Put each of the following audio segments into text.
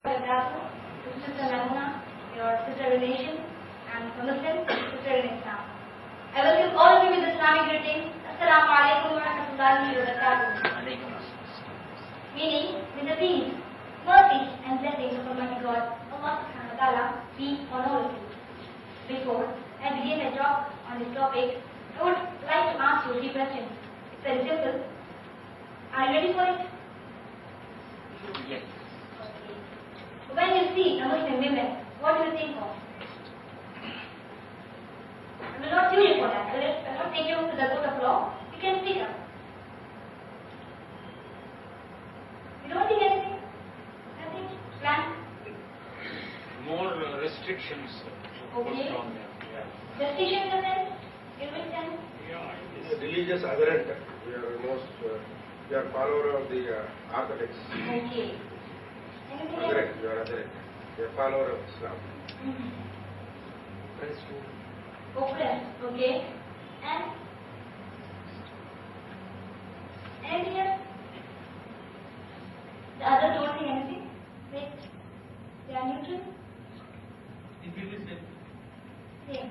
To Sister Maimuna, your sister relation, and for Muslims, sister in Islam. I welcome all of you with Islamic greeting. Assalamu alaikum wa rahmatullahi wa barakatuh. Meaning, with the peace, mercy, and blessings of Almighty God, Allah subhanahu wa ta'ala, be on all of you. Before I begin my talk on this topic, I would like to ask you a few questions. It's very simple. Are you ready for it? Yes. When you see a Muslim woman, what do you think of? I will not sue you for that. I will not take you to the court of law. You can speak up. You don't think anything? Nothing? Plan? More restrictions. Okay. Yeah. Restriction in the sense? In which sense? Religious adherent. We are follower of the Orthodox. Okay. Anything else? Adherent, you are adherent. We are follower of Islam. Oppressed. Okay. And? Anything else? The others don't think anything? Like, they are neutral? Same.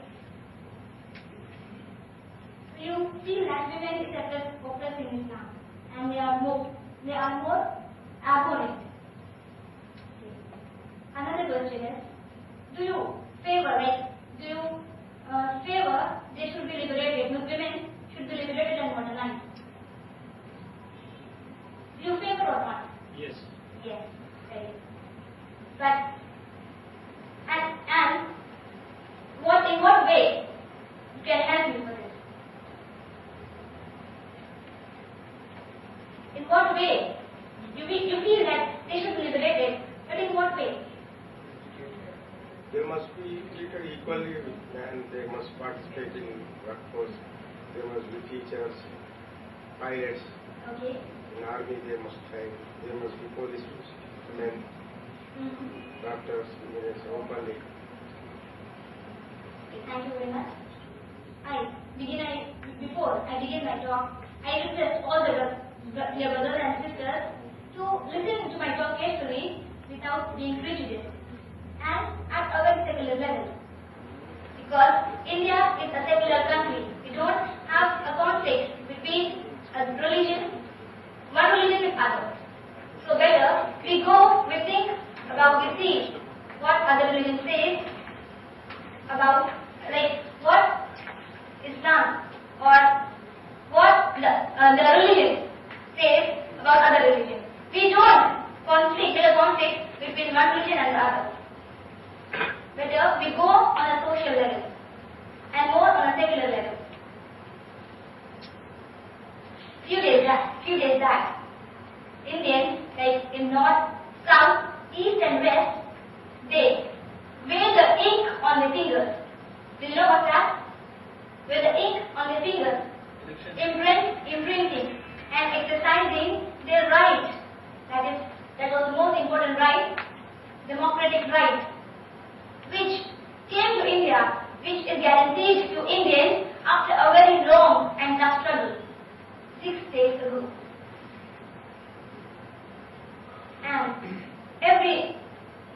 So you feel that women is oppressed in Islam, and they are more abhorrent. Okay. Another question is, do you favor they should be liberated, women should be liberated and modernized? Do you favor or not? Yes. Yes, very good. But and in what way you can help me for this? In what way you feel that they should be liberated, but in what way? They must be treated equally with men. They must participate in workforce. They must be teachers, pilots. Okay. In army they must train. They must be police men, doctors, engineers, openly. Thank you very much. Before I begin my talk, I request all the dear brothers and sisters to listen to my talk carefully without being prejudiced and at a very secular level. Because India is a secular country. We don't have a conflict between one religion with others. So better we think about, we see what other religion says about, like what Islam or what the religion says about other religions. We don't get a conflict between one religion and the other. Better we go on a social level and more on a secular level. Few days back, Indians, like in north, south, east and west, they wear the ink on their fingers. Do you know what's that? Wear the ink on their fingers, imprinting and exercising their right. That was the most important right, democratic right, which came to India, which is guaranteed to Indians after a very long and tough struggle, 6 days ago. And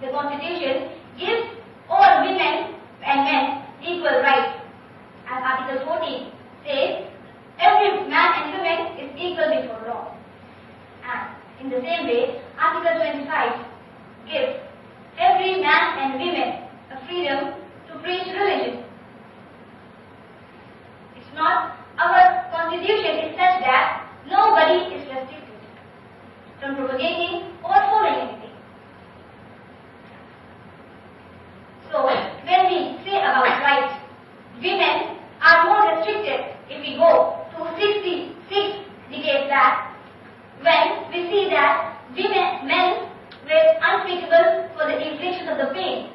the constitution gives all women and men equal rights. As Article 14 says, every man and woman is equal before law. And in the same way, Article 25 gives every man and woman a freedom to preach religion. It's not, our constitution is such that nobody is restricted from propagating or following anything. So, when we say about rights, women are more restricted if we go to 66 decades back, when we see that men were unspeakable for the infliction of the pain.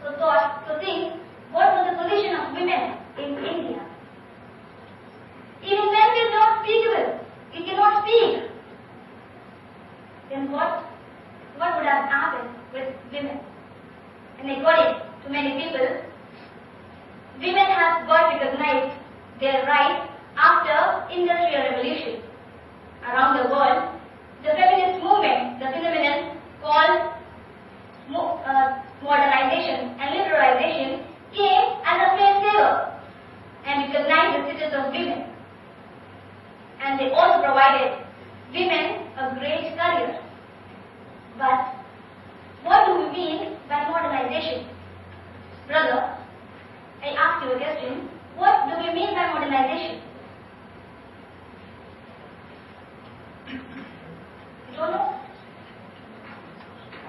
So think, what was the position of women in India? Even men were not speakable. We cannot speak. Then what would have happened with women? And according to many people, women have got recognized their rights after Industrial Revolution. Around the world, the feminist movement, the phenomenon called a great career. But what do we mean by modernization? Brother, I ask you a question. What do we mean by modernization? You don't know?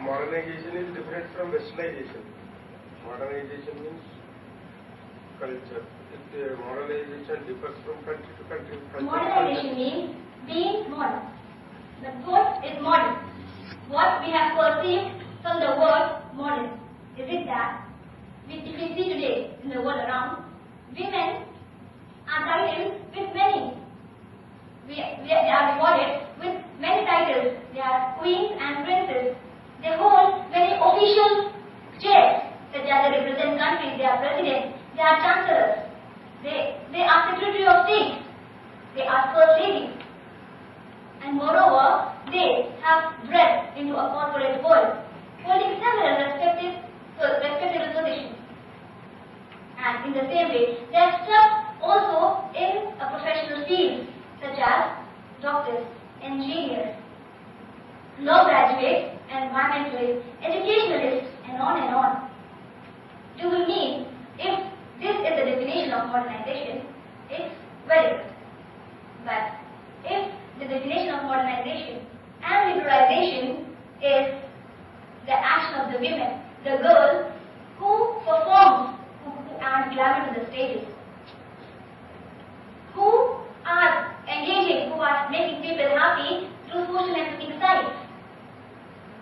Modernization is different from westernization. Modernization means culture. Modernization differs from country to country. Modernization means being modern. But what is modern? What we have perceived from the word modern is it that if we see today in the world around, women are titled with many. They are rewarded with many titles. They are queens and princes. They hold very official chairs, such as they represent countries. They are presidents. They are chancellors. They are secretary of state. They are first ladies. And moreover, they have breadth into a corporate world, holding several respective positions. And in the same way, they are stuck also in a professional field, such as doctors, engineers, law graduates, environmentalists, educationalists, and on and on. Do we mean if this is the definition of modernization, it's very good. But if the definition of modernization and liberalization is the action of the women, the girls who perform, who add glamour to the stages, who are engaging, who are making people happy through social networking sites,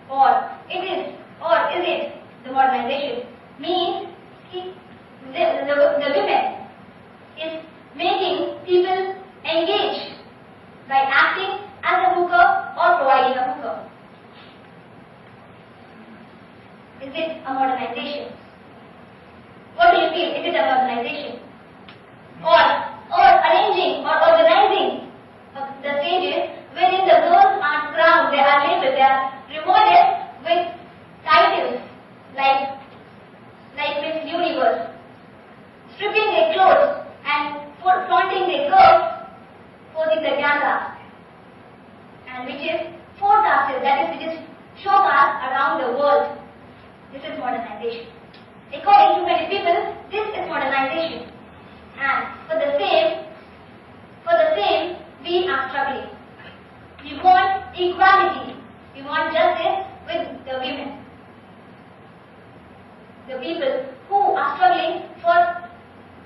or is it the modernization means the women is making people engage by acting as a hooker or providing a hooker. Is it a modernization? What do you feel? Is it a modernization? Or arranging or organizing the stages wherein the girls are crowned, they are labeled, they are rewarded with titles like Miss Universe, stripping their clothes and flaunting their curves, posing the gala, and which is forecasted, that is, it is showcased around the world. This is modernization. According to many people, this is modernization. And for the same, we are struggling. We want equality. We want justice with the women. The people who are struggling for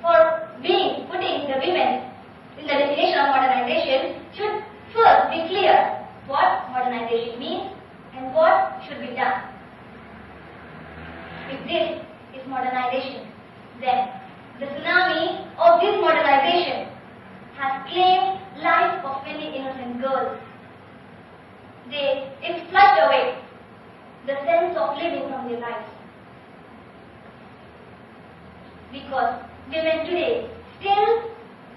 putting the women in the definition of modernization should first be clear what modernization means and what should be done. If this is modernization, then the tsunami of this modernization has claimed lives of many innocent girls. It flushed away the sense of living from their lives. Because women today still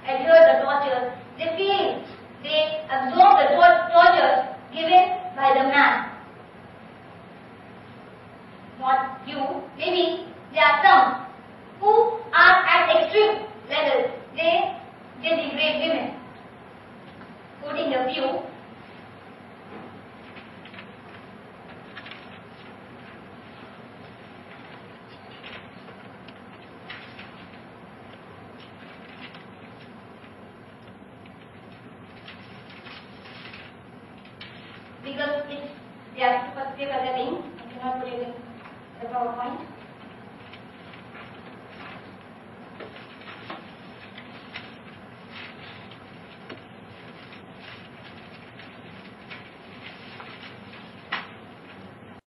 endure the tortures, they absorb the tortures given by the man. Not you, maybe there are some who are at extreme levels. They degrade women. Quoting a few, because they are super living, I cannot put it in the PowerPoint.